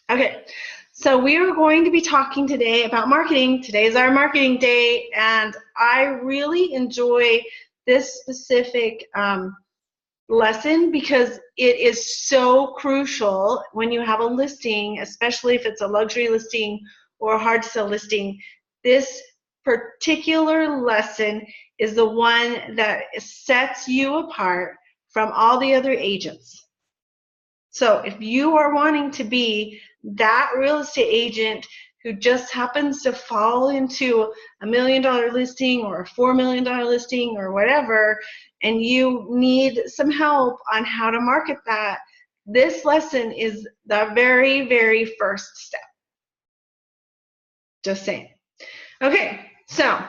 Okay, so we are going to be talking today about marketing. Today is our marketing day, and I really enjoy this specific lesson because it is so crucial when you have a listing, especially if it's a luxury listing or a hard to sell listing. This particular lesson is the one that sets you apart from all the other agents. So if you are wanting to be that real estate agent who just happens to fall into $1 million listing or a $4 million listing or whatever, and you need some help on how to market that, this lesson is the very, very first step. Just saying. Okay, so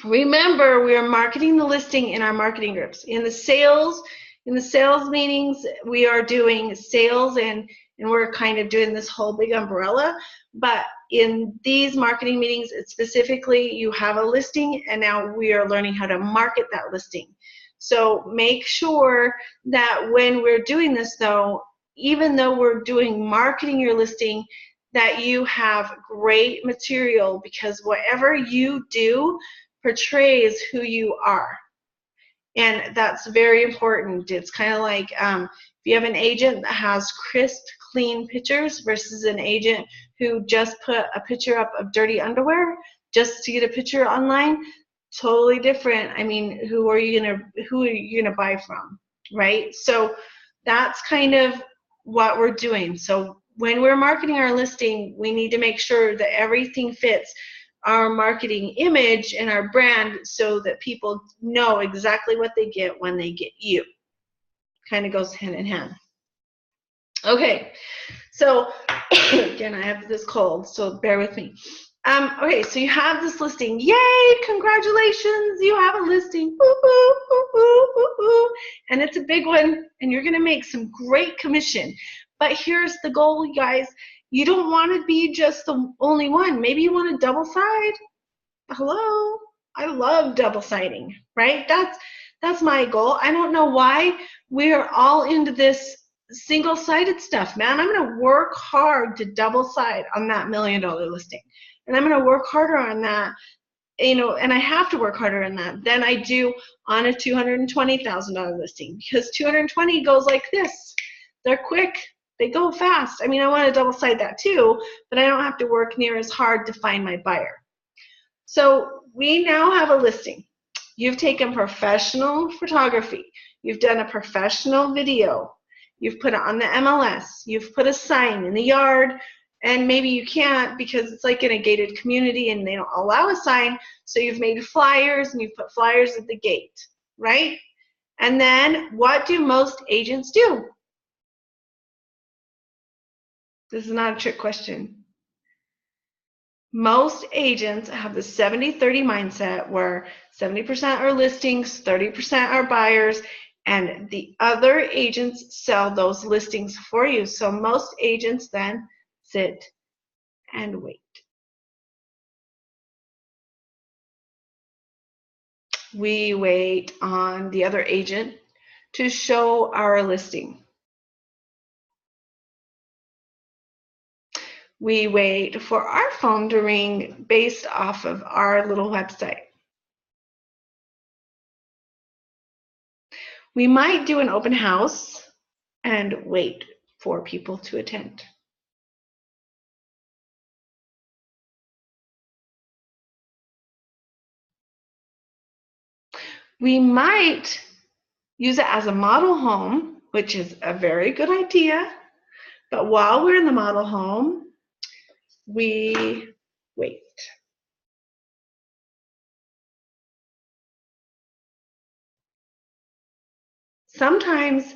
remember, we are marketing the listing in our marketing groups. In the sales meetings, we are doing sales and we're kind of doing this whole big umbrella. But in these marketing meetings, it's specifically you have a listing and now we are learning how to market that listing. So make sure that when we're doing this though, even though we're doing marketing your listing, that you have great material, because whatever you do portrays who you are. And that's very important. It's kind of like if you have an agent that has crisp, clean pictures versus an agent who just put a picture up of dirty underwear just to get a picture online, totally different. I mean, who are you gonna buy from, right? So that's kind of what we're doing. So when we're marketing our listing, we need to make sure that everything fits our marketing image and our brand so that people know exactly what they get when they get you. Kind of goes hand in hand. Okay, so again, I have this cold, so bear with me. Okay, so you have this listing. Yay, congratulations, you have a listing. Woo, woo, woo, woo, woo, woo. And it's a big one, and you're gonna make some great commission. But here's the goal, you guys. You don't want to be just the only one. Maybe you want to double side. Hello? I love double siding, right? That's my goal. I don't know why we're all into this single-sided stuff, man. I'm going to work hard to double side on that $1 million listing. And I'm going to work harder on that, and I have to work harder on that than I do on a $220,000 listing, because 220 goes like this. They're quick. They go fast. I mean, I want to double side that too, but I don't have to work near as hard to find my buyer. So we now have a listing. You've taken professional photography. You've done a professional video. You've put it on the MLS. You've put a sign in the yard, and maybe you can't because it's like in a gated community and they don't allow a sign. So you've made flyers and you've put flyers at the gate, right? And then what do most agents do? This is not a trick question. Most agents have the 70-30 mindset where 70% are listings, 30% are buyers, and the other agents sell those listings for you. So most agents then sit and wait. We wait on the other agent to show our listing. We wait for our phone to ring based off of our little website. We might do an open house and wait for people to attend. We might use it as a model home, which is a very good idea. But while we're in the model home, we wait. Sometimes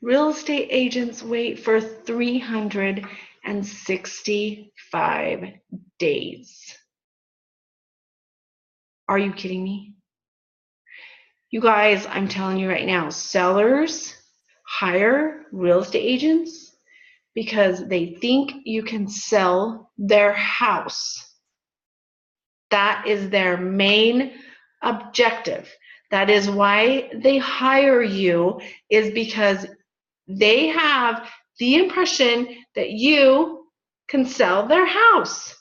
real estate agents wait for 365 days. Are you kidding me? You guys, I'm telling you right now, sellers hire real estate agents because they think you can sell their house. That is their main objective. That is why they hire you, is because they have the impression that you can sell their house.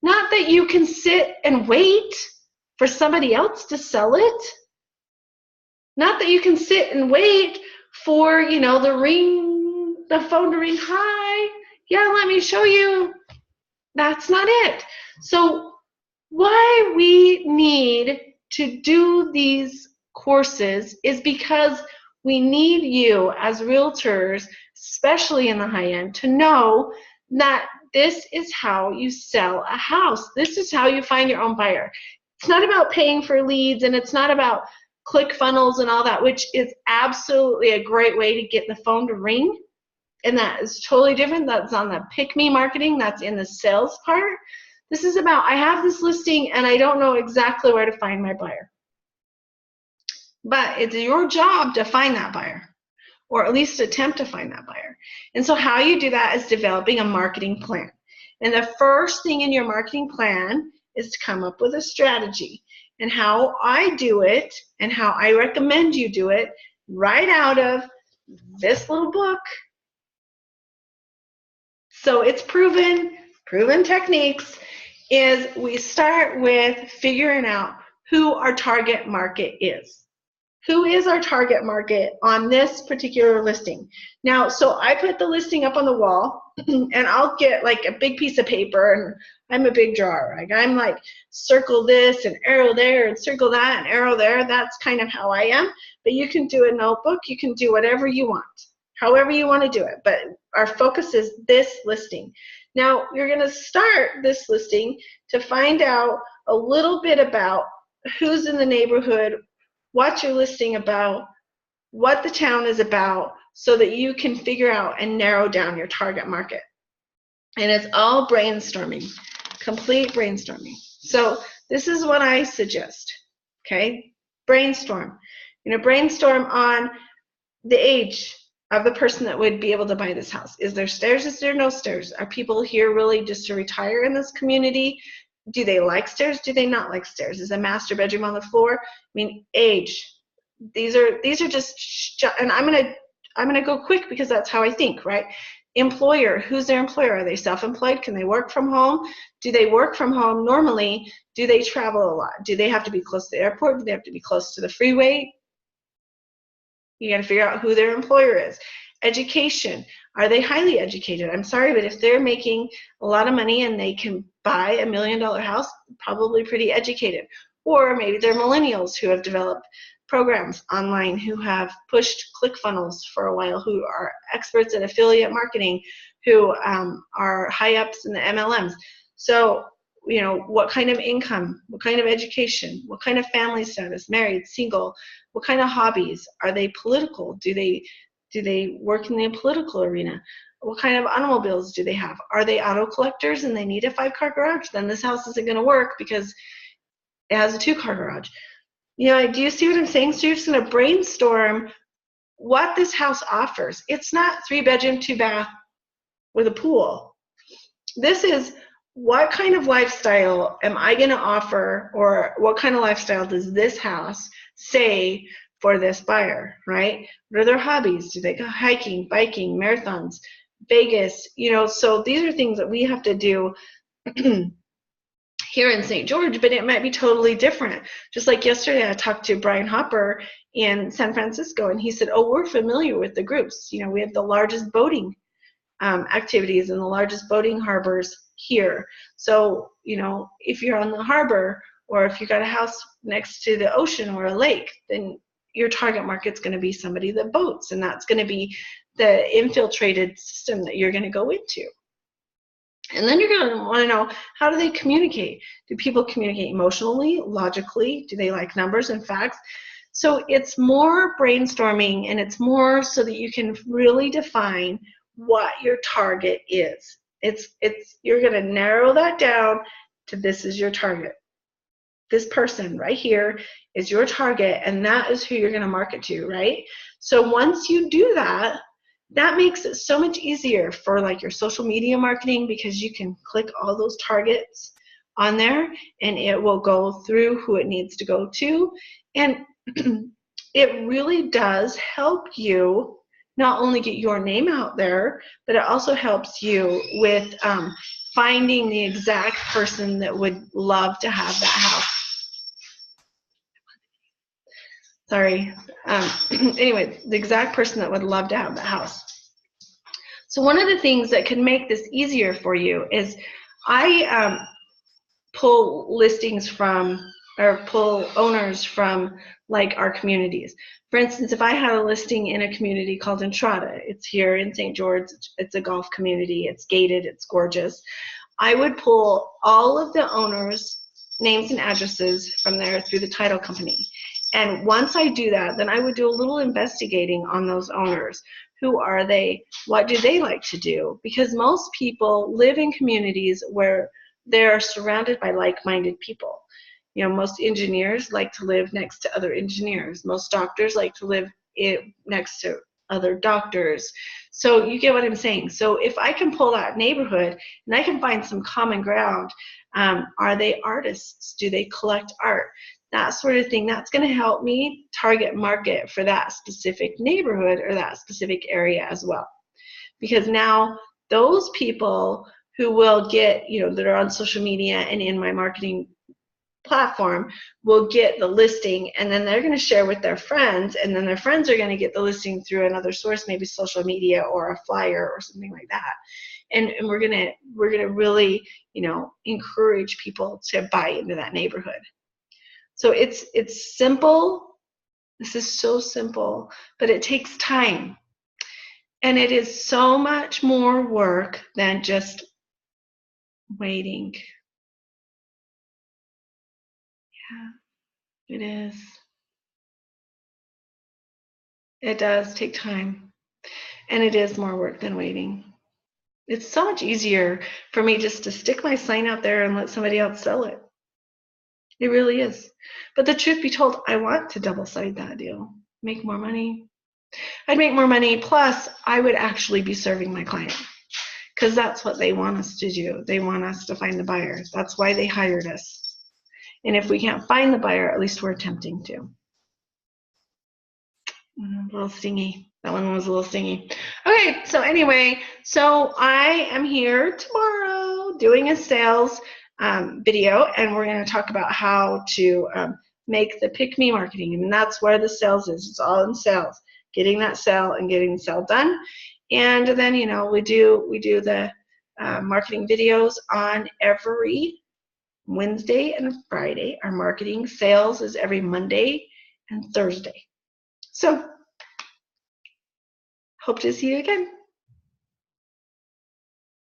Not that you can sit and wait for somebody else to sell it. Not that you can sit and wait for, the phone to ring. Hi, yeah, let me show you. That's not it. So why we need to do these courses is because we need you as realtors, especially in the high end, to know that this is how you sell a house. This is how you find your own buyer. It's not about paying for leads, and it's not about ClickFunnels and all that, which is absolutely a great way to get the phone to ring. And that is totally different. That's on the pick me marketing. That's in the sales part. This is about, I have this listing and I don't know exactly where to find my buyer. But it's your job to find that buyer, or at least attempt to find that buyer. And so how you do that is developing a marketing plan. And the first thing in your marketing plan is to come up with a strategy. And how I do it and how I recommend you do it right out of this little book. So it's proven techniques is we start with figuring out who our target market is. Who is our target market on this particular listing? Now, so I put the listing up on the wall, and I'll get like a big piece of paper, and I'm a big drawer. Like I'm like circle this and arrow there and circle that and arrow there. That's kind of how I am. But you can do a notebook. You can do whatever you want, however you want to do it. But our focus is this listing. Now, you're going to start this listing to find out a little bit about who's in the neighborhood, what you're listing about, what the town is about, so that you can figure out and narrow down your target market. And it's all brainstorming, complete brainstorming. So this is what I suggest, okay? Brainstorm. Brainstorm on the age of the person that would be able to buy this house. Is there stairs? Is there no stairs? Are people here really just to retire in this community? Do they like stairs? Do they not like stairs? Is a master bedroom on the floor? Age. These are just, and I'm gonna go quick because that's how I think, right? Employer. Who's their employer? Are they self-employed? Can they work from home? Do they work from home normally? Do they travel a lot? Do they have to be close to the airport? Do they have to be close to the freeway? You got to figure out who their employer is. Education. Are they highly educated? I'm sorry, but if they're making a lot of money and they can buy $1 million house, probably pretty educated. Or maybe they're millennials who have developed programs online, who have pushed ClickFunnels for a while, who are experts at affiliate marketing, who are high ups in the MLMs. So, what kind of income, what kind of education, what kind of family status, married, single, what kind of hobbies? Are they political? Do they work in the political arena? What kind of automobiles do they have? Are they auto collectors and they need a 5-car garage? Then this house isn't going to work because it has a 2-car garage. Do you see what I'm saying? So you're just going to brainstorm what this house offers. It's not 3-bedroom, 2-bath with a pool. This is, what kind of lifestyle am I going to offer, or what kind of lifestyle does this house say for this buyer, right? What are their hobbies? Do they go hiking, biking, marathons, Vegas? So these are things that we have to do here in St. George, but it might be totally different. Just like yesterday, I talked to Brian Hopper in San Francisco, and he said, oh, we're familiar with the groups. We have the largest boating activities and the largest boating harbors here. So, if you're on the harbor, or if you got a house next to the ocean or a lake, then your target market's going to be somebody that boats, and that's going to be the infiltrated system that you're going to go into. And then you're going to want to know, how do they communicate? Do people communicate emotionally, logically? Do they like numbers and facts? So it's more brainstorming, and it's more so that you can really define what your target is. You're going to narrow that down to, this is your target. This person right here is your target, and that is who you're going to market to, right? So once you do that, that makes it so much easier for like your social media marketing, because you can click all those targets on there and it will go through who it needs to go to. And it really does help you not only get your name out there, but it also helps you with finding the exact person that would love to have that house. Sorry. Anyway, the exact person that would love to have that house. So one of the things that can make this easier for you is I pull listings from, or pull owners from, like, our communities. For instance, if I had a listing in a community called Entrada, it's here in St. George, it's a golf community, it's gated, it's gorgeous. I would pull all of the owners' names and addresses from there through the title company. And once I do that, then I would do a little investigating on those owners. Who are they? What do they like to do? Because most people live in communities where they're surrounded by like-minded people. You know, most engineers like to live next to other engineers. Most doctors like to live next to other doctors. So you get what I'm saying. So if I can pull that neighborhood and I can find some common ground, are they artists? Do they collect art? That sort of thing, that's going to help me target market for that specific neighborhood or that specific area as well. Because now those people who will get, you know, that are on social media and in my marketing platform will get the listing, and then they're going to share with their friends, and then their friends are going to get the listing through another source, maybe social media or a flyer or something like that. And we're going to really, you know, encourage people to buy into that neighborhood. So it's simple. This is so simple, but it takes time. And it is so much more work than just waiting. Yeah, it is. It does take time. And it is more work than waiting. It's so much easier for me just to stick my sign out there and let somebody else sell it. It really is. But the truth be told, I want to double-side that deal. Make more money. I'd make more money, plus I would actually be serving my client. Because that's what they want us to do. They want us to find the buyer. That's why they hired us. And if we can't find the buyer, at least we're attempting to. A little stingy. That one was a little stingy. Okay, so anyway, so I am here tomorrow doing a sales video, and we're going to talk about how to make the pick me marketing, and that's where the sales is. It's all in sales, getting that sale and getting the sale done. And then, you know, we do the marketing videos on every Wednesday and Friday. Our marketing sales is every Monday and Thursday. So hope to see you again.